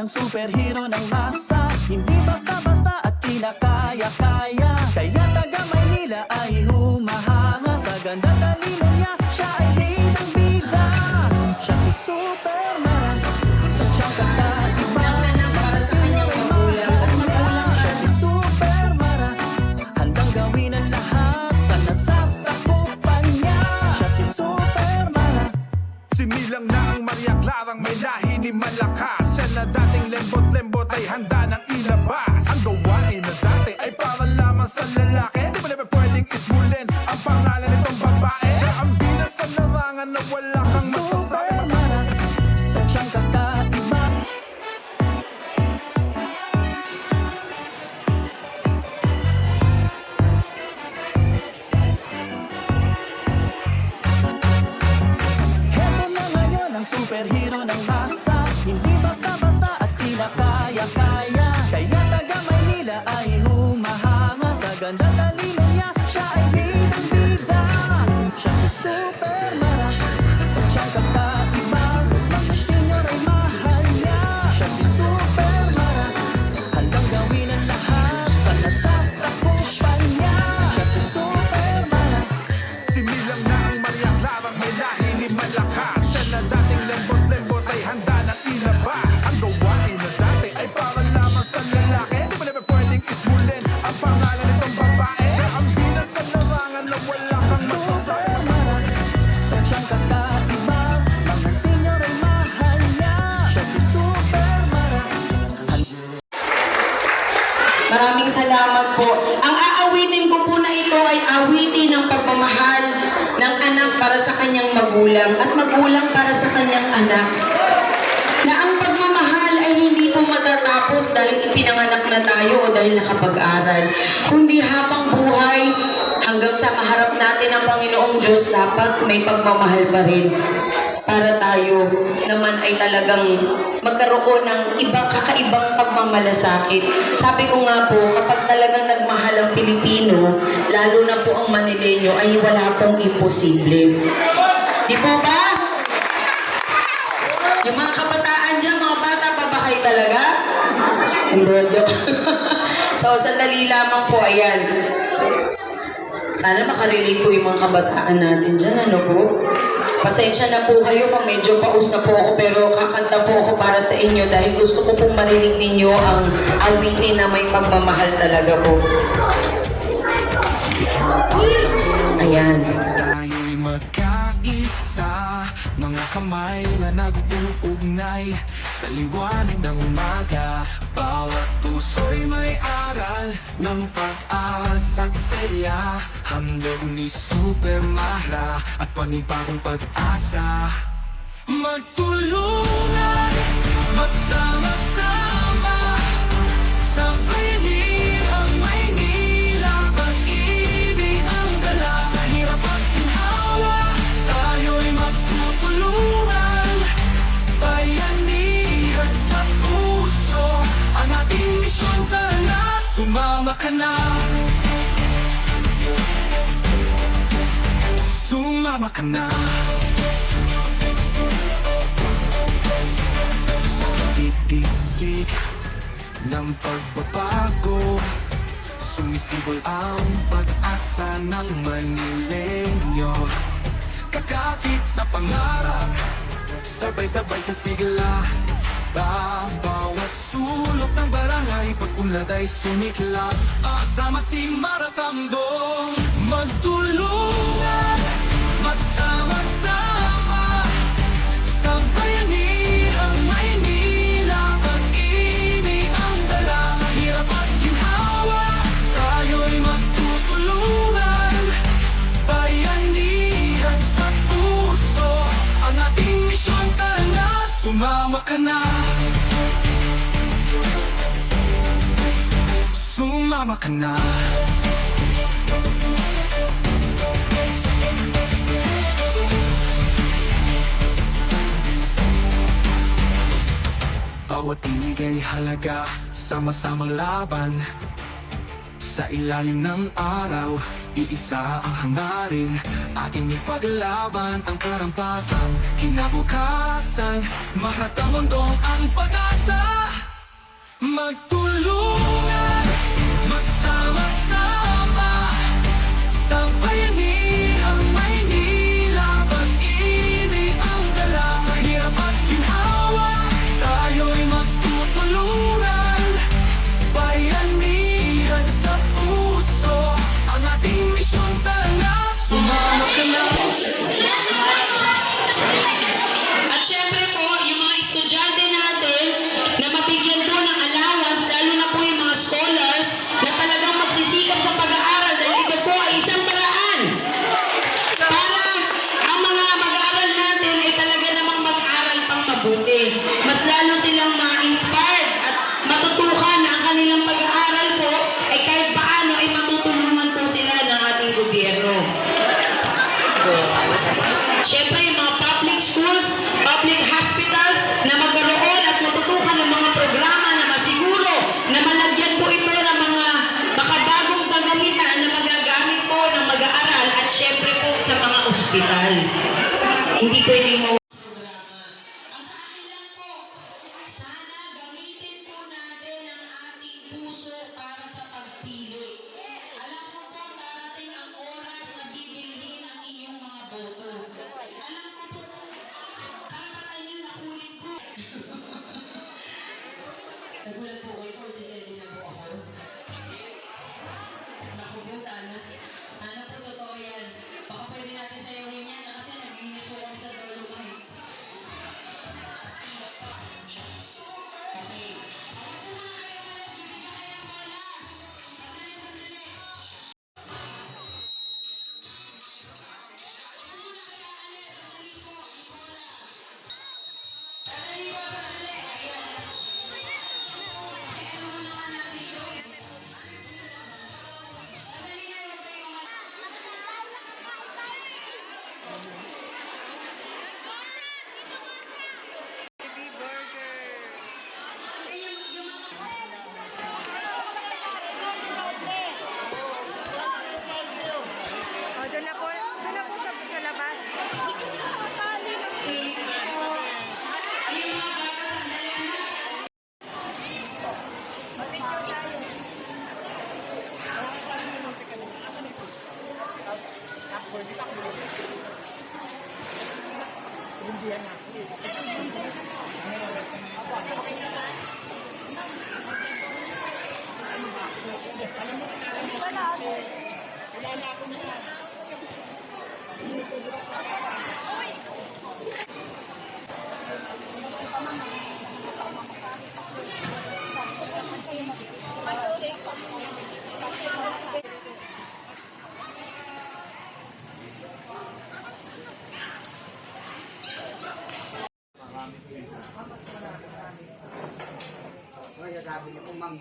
ang superhero ng masa. Hindi basta-basta at kinakaya-kaya. Kaya taga Maynila ay humahanga. Sa ganda talino niya, siya ay bidang-bida. Siya si Superman, sadyang kakaiba. Makasinyo ay mahal niya. Siya si Superman, handang gawin ang lahat sa nasasakupan niya. Siya si Superman. Sinilang na ang Maria Clarang may lahi ni Malakas. Siya na dating lembot-lembot ay handa ng ilabas. Ang gawain na dati ay para lamang sa lalaki. Di ba naman pwedeng ismulin ang pangalan nitong babae? Siya ang bida sa larangan na wala kang masasabi. Superman, sadyang kakaiba. Heto na ngayon ang superhero ng masa. Hindi basta-basta at kinakaya-kaya. Kaya taga Maynila ay humahanga. Sa ganda talino niya, siya ay bidang-bida. Siya si Superman, sadyang kakaiba. Mga senyor ay mahal niya. Siya si Superman, handang gawin ang lahat sa nasasakupan niya. Siya si Superman. Sinilang na ang Maria Clarang may lahi ni Malakas. Siya na dating lembot-lembot ay handa ng ilabas. Ang gawain na dati ay para lamang sa lalaki. Di ba naman pwedeng ismulin ang pangalan nitong babae? Siya ang bida sa larangan na wala kang masasabi. Superman, sadyang kakaiba. Mga senyor ay mahal niya. Siya si Superman. Maraming salamat po. Ang aawitin ko po na ito ay awitin ng pagmamahal ng anak para sa kanyang magulang at magulang para sa kanyang anak. Na ang pagmamahal ay hindi po matatapos dahil ipinanganak na tayo o dahil nakapag-aral. Kundi habang buhay, hanggang sa maharap natin ang Panginoong Diyos, dapat may pagmamahal pa rin. Para tayo naman ay talagang magkaroon ng kakaibang pagmamalasakit. Sabi ko nga po, kapag talagang nagmahal ang Pilipino, lalo na po ang Manileño, ay wala pong imposible. Di po ba? Yung mga kabataan dyan, mga bata pa ba kayo talaga? Hindi, joke. So, sandali lamang po, ayan. Sana makarelate po yung mga kabataan natin dyan, ano po? Pasensya na po kayo kung medyo paus na po ako, pero kakanta po ako para sa inyo dahil gusto ko pong marinig ninyo ang awitin na may pagmamahal talaga po. Ayan. Tayo'y magkaisa, mga kamay na nag-uugnay sa liwanag ng umaga. Bawat puso'y may aral ng pag-asa at saya. Handog ni Super Mahra at panibagong pag-asa. Magtulungan, magsama-sama, sa ang Maynila, pag-ibig ang dala. Sa hirap at ginhawa, tayo'y magtutulungan. Bayanihan sa puso, ang ating misyon tala. Sumama ka na, sumama ka na. Sa titisik ng pagbabago, sumisibol ang pag-asa ng Manileño. Kakapit sa pangarap, sabay-sabay sa sigla. Bawat sulok ng barangay, pag-unlad ay sumikla. Kasama si Maratamdo, magtulungan, magsama-sama, sa bayanihan Maynila, pag-ibig ang dala. Sa hirap at ginhawa, tayo'y magtutulungan. Bayanihan sa puso, ang ating misyon tala. Sumama ka na, sumama ka na. Bawat tinig ay halaga, sama-samang laban. Sa ilalim ng araw, iisa ang hangarin. Ating ipaglaban ang karampatang kinabukasan. Mahatang mundong ang pag-asa. magtulungan, magsama-sama sa bayanihang Maynila. Pag-ibig ang dala sa hirap at ginhawa, tayo'y magtutulungan. Bayanihan sa puso, ang ating misyon talaga. Sumama ka na. At syempre po, yung mga estudyante natin na mabigyan po ng allowance, lalo na po yung mga scholars na talagang magsisikap sa pag-aaral dahil ito po ay isang paraan para ang mga mag-aaral natin ay talaga namang mag-aral pang mabuti. Mas lalo silang ma-inspired at matutukan na ang kanilang pag-aaral po ay kahit paano ay matutulungan po sila ng ating gobyerno. Siyempre, yung mga public schools, public hospitals na magkaroon at matutukan ng mga programa na masiguro na malagyan po ito ng mga makabagong kagamitan na magagamit po ng mag-aaral at siyempre po sa mga ospital. Hindi pwedeng programa. Ang sa akin lang po, sana gamitin po natin ang ating puso para sa pagpili. Alam ko po, darating ang oras na bibilhin ang inyong mga boto. Alam ko po, karapatan nyo na kulit ko. Nagulat po ko, 47 na po ako. Naku po, sana po totoo yan. Baka pwede natin sayawin yan kasi nag-inis po kami sa dolo guys. Okay. Awag sa mga kayo, malas, bibigyan kayo ng bola. Sandali, sandali. Doon na po sa labas. Kaya sabi niya kung ma'am,